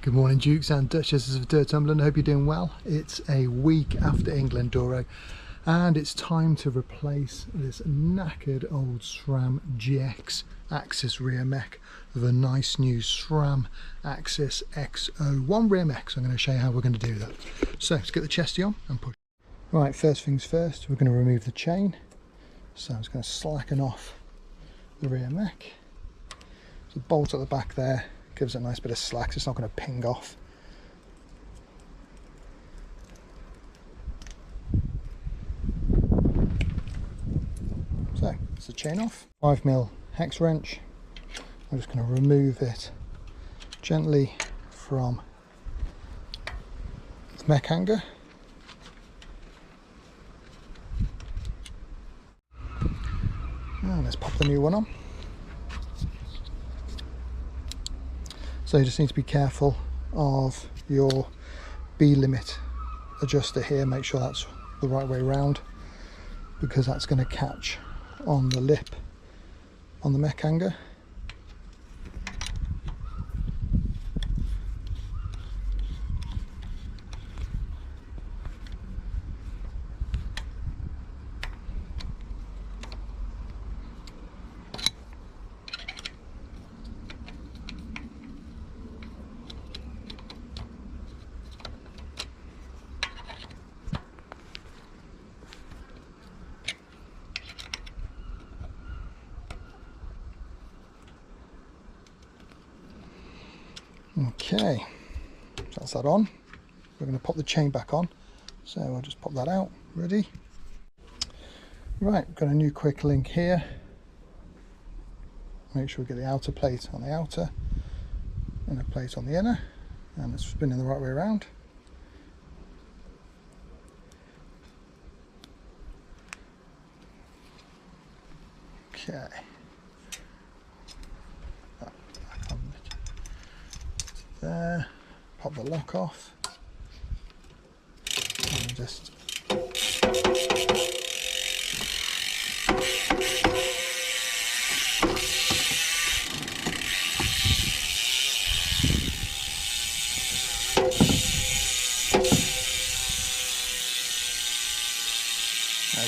Good morning, Dukes and Duchesses of Durtumberland. I hope you're doing well. It's a week after England Doro and it's time to replace this knackered old SRAM GX Axis rear mech with a nice new SRAM Axis X01 rear mech. So I'm going to show you how we're going to do that. So let's get the chesty on and push. Right, first things first, we're going to remove the chain. So I'm just going to slacken off the rear mech. So the bolt at the back there gives it a nice bit of slack, so it's not going to ping off. So it's the chain off. 5mm hex wrench. I'm just going to remove it gently from the mech hanger. And let's pop the new one on. So you just need to be careful of your B-limit adjuster here. Make sure that's the right way round, because that's going to catch on the lip on the mech hanger. Okay, so that's that on. We're going to pop the chain back on, so I'll just pop that out. Ready? Right, got a new quick link here. Make sure we get the outer plate on the outer and a plate on the inner, and it's spinning the right way around. Okay. There, pop the lock off and just there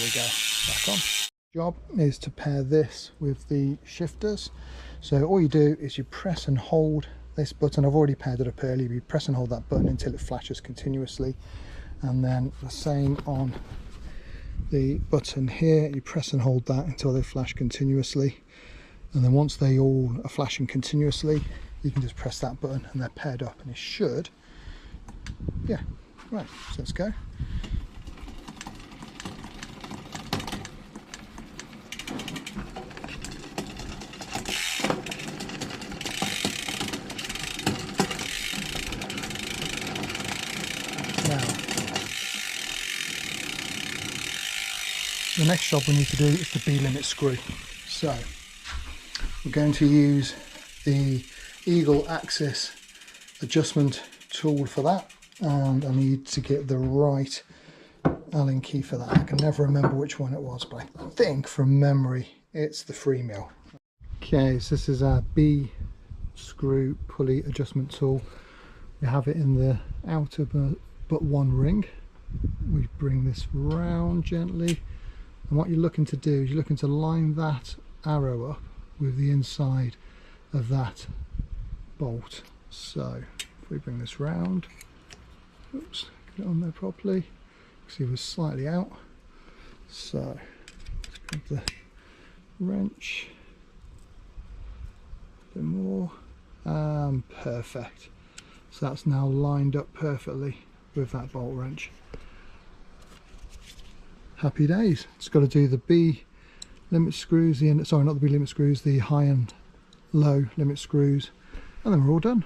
we go, back on. Job is to pair this with the shifters. So all you do is you press and hold this button. I've already paired it up earlier. You press and hold that button until it flashes continuously, and then the same on the button here. You press and hold that until they flash continuously, and then once they all are flashing continuously, you can just press that button and they're paired up, and it should, yeah, right, so let's go. The next job we need to do is the B-limit screw. So we're going to use the Eagle Axis adjustment tool for that, and I need to get the right Allen key for that. I can never remember which one it was, but I think from memory it's the 3mm. Okay, so this is our B screw pulley adjustment tool. We have it in the outer but one ring. We bring this round gently. And what you're looking to do is you're looking to line that arrow up with the inside of that bolt. So if we bring this round, oops, get it on there properly. See, we're slightly out. So let's grab the wrench a bit more. Perfect. So that's now lined up perfectly with that bolt wrench. Happy days. It's got to do the B limit screws, sorry, not the B limit screws, the high and low limit screws, and then we're all done.